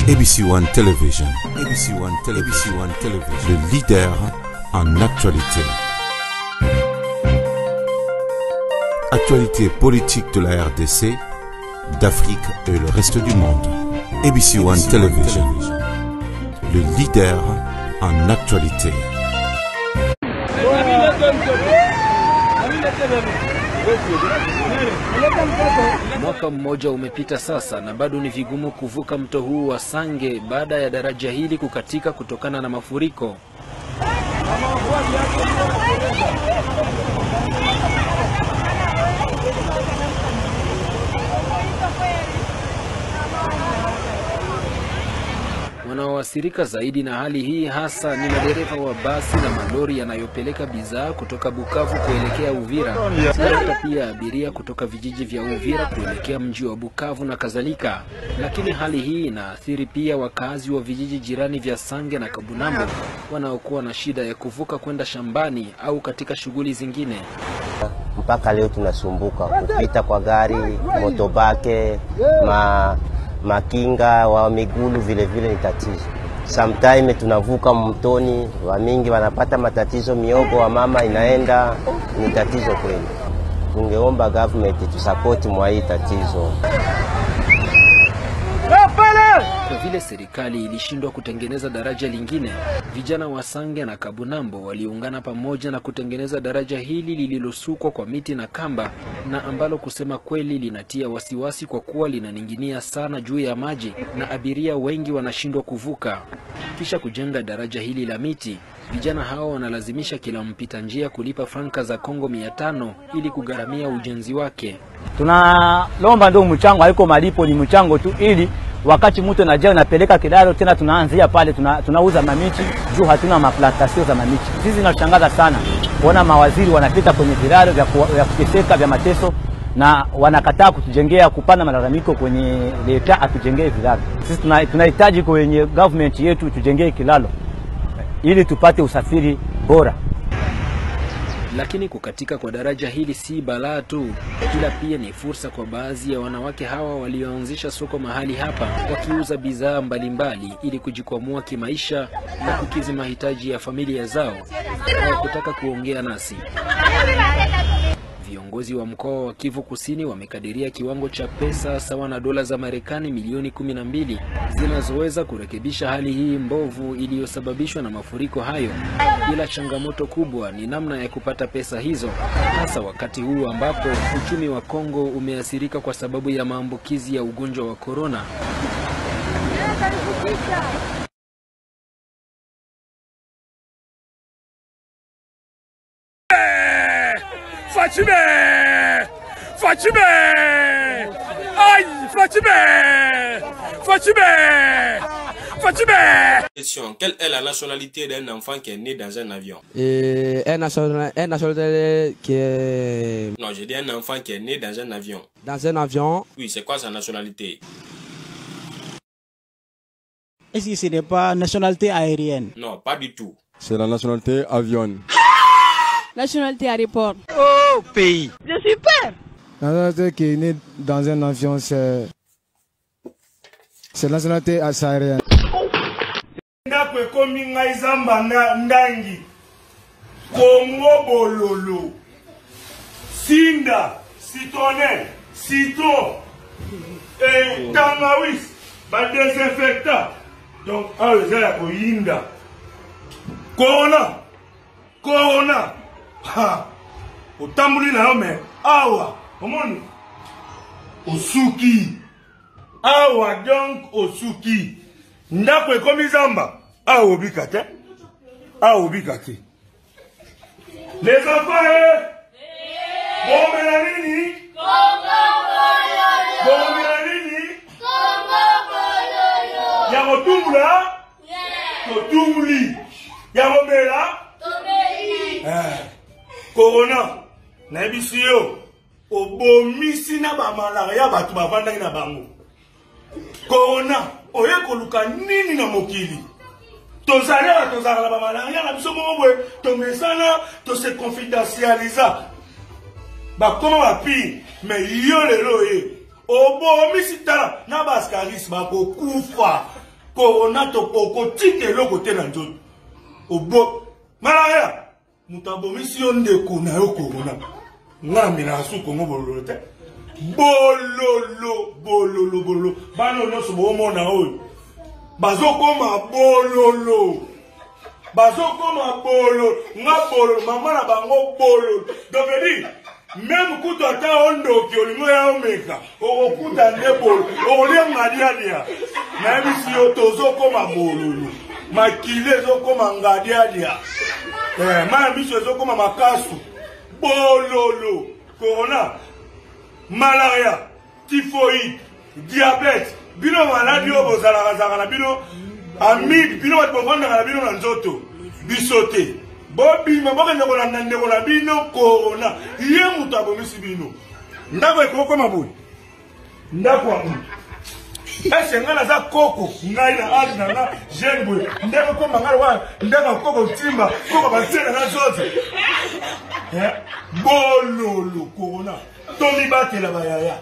ABC One Television. ABC One Television. ABC One Television. Le leader en actualité. Actualité politique de la RDC, d'Afrique et le reste du monde. ABC One Television. Le leader en actualité. Mwaka mmoja umepita sasa na bado ni vigumu kuvuka mto huu wa Sange baada ya daraja hili kukatika kutokana na mafuriko. Wanaoathirika zaidi na hali hii hasa ni madereva wa basi na malori yanayopeleka bidhaa kutoka Bukavu kuelekea Uvira. Hata pia abiria kutoka vijiji vya Uvira kuelekea mji wa Bukavu na kadhalika. Lakini hali hii inaathiri pia wakazi wa vijiji jirani vya Sange na Kabunambo wanaokuwa na shida ya kuvuka kwenda shambani au katika shughuli zingine. Mpaka leo tunasumbuka kupita kwa gari, motobake, makinga wa migulu vile vile ni tatizo. Sometime tunavuka mtoni, wa mingi wanapata matatizo, miogo wa mama inaenda, ni tatizo kweli. Tungeomba government tusapoti mwa hii tatizo. Kwa vile serikali ilishindwa kutengeneza daraja lingine, vijana wa Sange na Kabunambo waliungana pamoja na kutengeneza daraja hili lililosukwa kwa miti na kamba, na ambalo kusema kweli linatia wasiwasi kwa kuwa linaninginia sana juu ya maji na abiria wengi wanashindwa kuvuka. Kisha kujenga daraja hili la miti, vijana hao wanalazimisha kila mpita njia kulipa franka za Kongo 500 ili kugharamia ujenzi wake. Tunalomba ndio mchango, haiko malipo, ni mchango tu, ili wakati mtu anajaa napeleka kilalo tena tunaanzia pale tunauza mamiti juu hatuna maplantasio za mamiti. Sisi tunashangaza sana kuona mawaziri wanapita kwenye vilalo vya kuteseka vya mateso na wanakataa kutujengea, kupana malalamiko kwenye leta atujengee vilalo. Sisi tunahitaji kwenye government yetu tujengee kilalo ili tupate usafiri bora. Lakini kukatika kwa daraja hili si balaa tu, ila pia ni fursa kwa baadhi ya wanawake hawa walioanzisha soko mahali hapa wakiuza bidhaa mbalimbali ili kujikwamua kimaisha na kukizi mahitaji ya familia zao. Hawakutaka kuongea nasi. Viongozi wa mkoa wa Kivu Kusini wamekadiria kiwango cha pesa sawa na dola za Marekani milioni 12 zinazoweza kurekebisha hali hii mbovu iliyosababishwa na mafuriko hayo. Ila changamoto kubwa ni namna ya kupata pesa hizo, hasa wakati huu ambapo uchumi wa Kongo umeathirika kwa sababu ya maambukizi ya ugonjwa wa corona. Fatime! Fatime! Aïe! Fatime! Fatime! Fatime! Question. Quelle est la nationalité d'un enfant qui est né dans un avion? Un nationalité qui est... Non, j'ai dit un enfant qui est né dans un avion. Dans un avion? Oui, c'est quoi sa nationalité? Est-ce que ce n'est pas nationalité aérienne? Non, pas du tout. C'est la nationalité avion. Nationalité aéroport. Oh, pays. Je suis peur. La nationalité qui est née dans un avion, c'est la nationalité aérienne. Congo bololo. Sinda, citronelle, citron et tangawiz, ba désinfectant. Donc, les gens ko yinda. Corona. Ha. Otambuli na me awa. Omoni. Osuki. Awa donc osuki. Ndako ekomi zamba. Awa obikate. Awa obikate. Les enfants, bon melanini. Bon melanini. Ya rotumula. Rotumuli. Ya romela. Corona. Na ebisiyo. Obomisi na ba malaria batu bavandaki na bango. Corona. Oye koluka nini na mokili. Tozala ba malaria na biso mongwe. Tomesana to se confidentialiser. Ba comment va pi mais yo lelo e. Obomisi tala na baskaris ba ko kufa. corona to kokotika eloko te na nzoto obo malaya mutambo mission ndeko na yo corona ngami na su kongo bololo te bololo bano nyonso bomona oyo bazokoma bololo nga bololo mama na bango bololo donc veut même kutu ata ondoki olingo ya omeka okokuta nde bololo okolia ngadiadia na ebisi yo tozokoma bololo makile ezokoma ngadiadia mana biso ezokoma makasu bololo corona malaria typhoïde diabète bino maladi oyo bozalaka na bino amibe bino bato bovandaka na bino na nzoto biso te bobima bokende kolanda ndeko na bino corona ye moto abomisi bino ndako ekokoma boye ndako ya moto ese ngai naza koko ngai na age na nga jeune boye ndeko koma ngai wana ndeko koko timba koko batiela na zote bololo corona tomibatela bayaya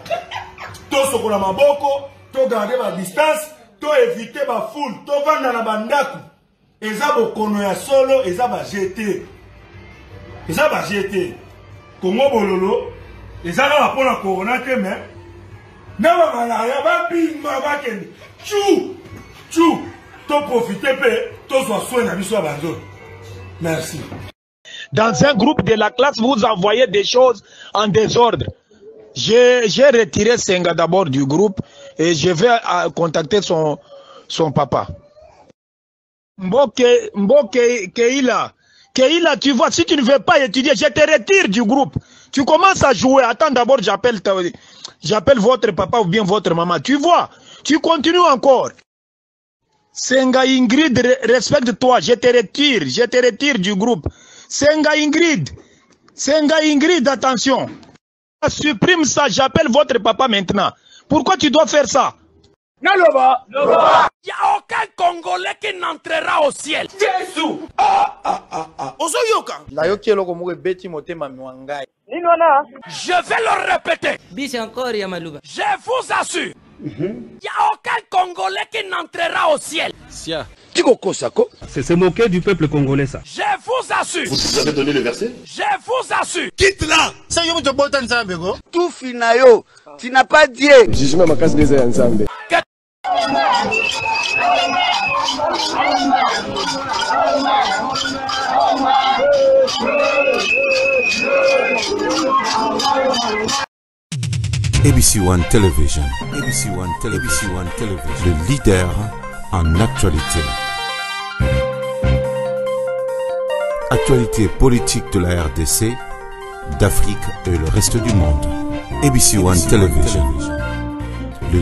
tosokola maboko togarde ba distance to éviter ba foule tovanda na bandako eza bokono ya solo eza ba GT Kongo bololo eza na pona corona te mais na ba malaya ba bima ba kende chu to profiter pe to so soin na biso banzo. Merci. Dans un groupe de la classe, vous envoyez des choses en désordre. J'ai retiré Senga d'abord du groupe et je vais contacter son papa. Mboke Keila, tu vois, si tu ne veux pas étudier, je te retire du groupe. Tu commences à jouer. Attends, d'abord, j'appelle votre papa ou bien votre maman. Tu vois, tu continues encore. Senga Ingrid, respecte-toi, je te retire du groupe. Senga Ingrid, attention. Supprime ça, j'appelle votre papa maintenant. Pourquoi tu dois faire ça? Il n'y a aucun Congolais qui n'entrera au ciel. Jésus! Je vais le répéter. Je vous assure. Il n'y a aucun Congolais qui n'entrera au ciel. C'est se moquer du peuple congolais, ça. Je vous assure. Vous avez donné le verset? Je vous assure. Quitte là. Tout finayo. Tu n'as pas dit. Jugement ma casse des ensemble. ABC One Television. ABC One Television. Le leader en actualité. Actualité politique de la RDC, d'Afrique et le reste du monde. ABC One Television. Le